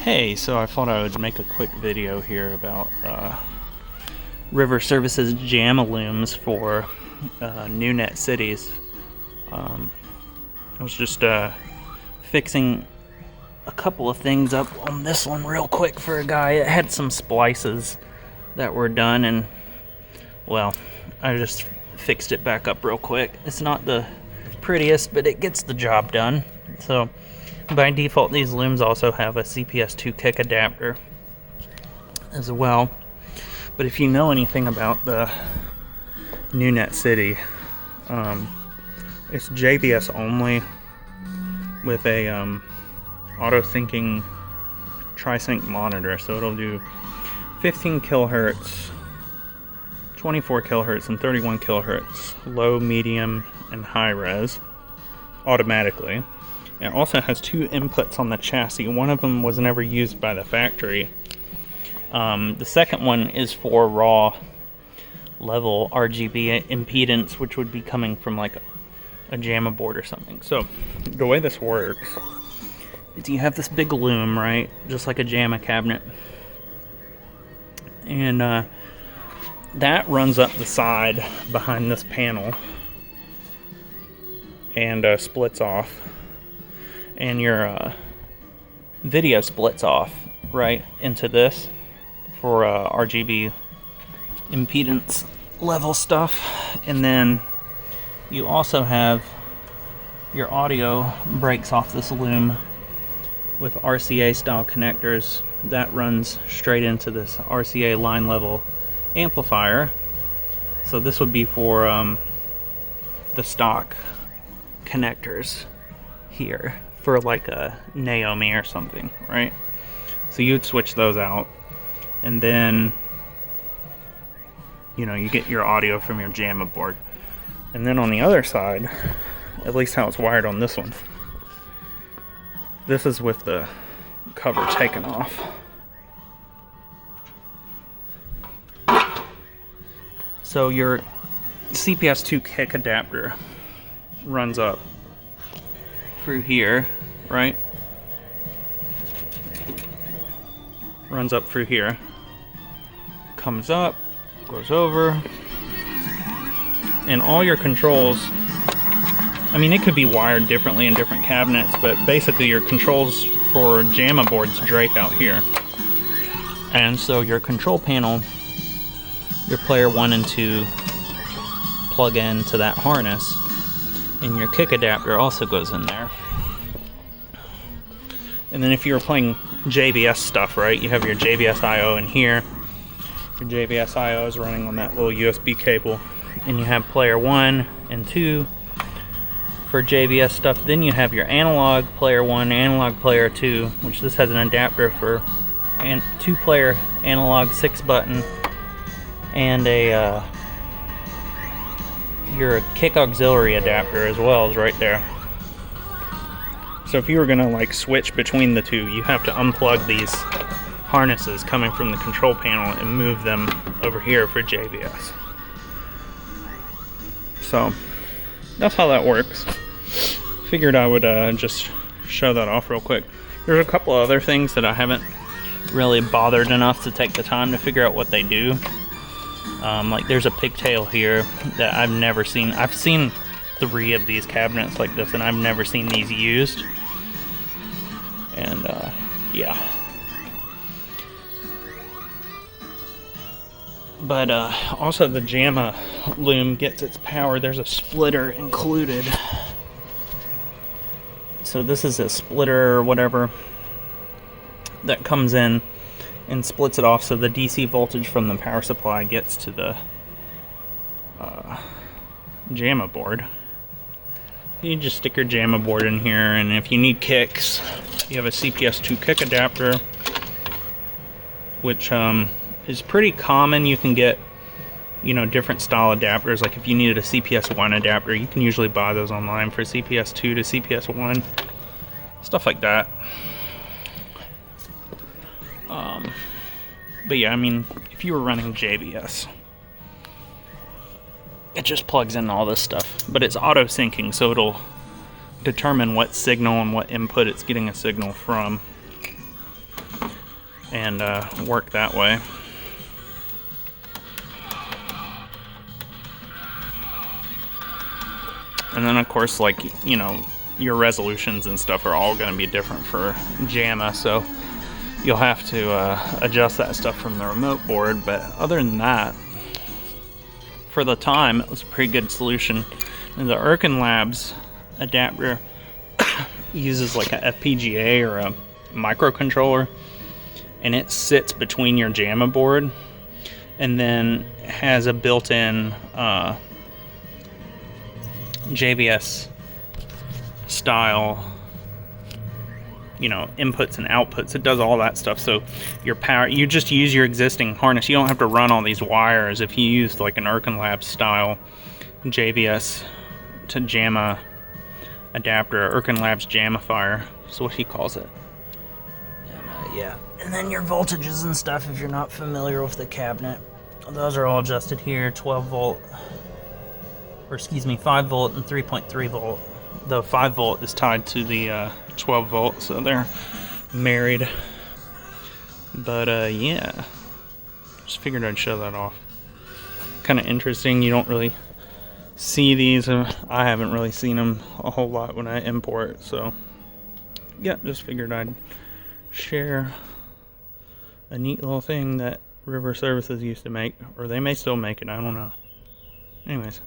Hey, so I thought I would make a quick video here about River Services Jamma looms for new net cities. I was just fixing a couple of things up on this one real quick for a guy. It had some splices that were done, and well, I just fixed it back up real quick. It's not the prettiest, but it gets the job done. So by default, these looms also have a CPS2 kick adapter as well. But if you know anything about the new net city, it's JBS only with a auto syncing tri-sync monitor. So it'll do 15 kilohertz, 24 kilohertz, and 31 kilohertz, low, medium, and high res automatically. It also has two inputs on the chassis. One of them was never used by the factory. The second one is for raw level RGB impedance, which would be coming from like a Jamma board or something. So the way this works is you have this big loom, right? Just like a Jamma cabinet. And that runs up the side behind this panel and splits off. And your video splits off right into this for RGB impedance level stuff. And then you also have your audio breaks off this loom with RCA style connectors that runs straight into this RCA line level amplifier. So this would be for the stock connectors here for like a Naomi or something, right? So you'd switch those out, and then you get your audio from your Jamma board. And then on the other side, at least how it's wired on this one, this is with the cover taken off. So your CPS2 kick adapter runs up through here, right? Runs up through here, comes up, goes over, and all your controls, I mean, it could be wired differently in different cabinets, but basically your controls for Jamma boards drape out here. And so your control panel, your player 1 and 2 plug into that harness, and your kick adapter also goes in there. And then if you were playing JBS stuff, right, you have your JBS I/O in here. Your JBS I/O is running on that little USB cable, and you have player 1 and 2 for JBS stuff. Then you have your analog player 1, analog player 2, which this has an adapter for 2-player analog 6-button, and a your kick auxiliary adapter as well is right there. So if you were gonna like switch between the two, you have to unplug these harnesses coming from the control panel and move them over here for JBS. So that's how that works. Figured I would just show that off real quick. There's a couple other things that I haven't really bothered enough to take the time to figure out what they do. Like there's a pigtail here that I've never seen. I've seen 3 of these cabinets like this, and I've never seen these used. And yeah. But also the Jamma loom gets its power. There's a splitter included. So this is a splitter or whatever that comes in and splits it off, so the DC voltage from the power supply gets to the Jamma board. You just stick your Jamma board in here, and if you need kicks, you have a CPS2 kick adapter, which is pretty common. You can get different style adapters. Like if you needed a CPS1 adapter, you can usually buy those online for CPS2 to CPS1, stuff like that. But yeah, I mean, if you were running JBS, it just plugs in all this stuff. But it's auto syncing, so it'll determine what signal and what input it's getting a signal from. and work that way. And then of course, like, you know, your resolutions and stuff are all going to be different for Jamma, so you'll have to adjust that stuff from the remote board. But other than that, for the time, it was a pretty good solution. And the Erkin Labs adapter uses like a FPGA or a microcontroller, and it sits between your Jamma board, and then has a built-in JVS style, you know, inputs and outputs. It does all that stuff. So your power, you just use your existing harness. You don't have to run all these wires. If you used like an Erkin Labs style JVS to Jamma adapter, Erkin Labs Jammifier, that's what he calls it. And yeah, and then your voltages and stuff, if you're not familiar with the cabinet, those are all adjusted here. 12 volt, or excuse me, 5 volt and 3.3 volt. The 5 volt is tied to the 12 volt, so they're married. But yeah, just figured I'd show that off. Kind of interesting. You don't really see these. I haven't really seen them a whole lot when I import, so yeah, just figured I'd share a neat little thing that River Services used to make, or they may still make it, I don't know. Anyways.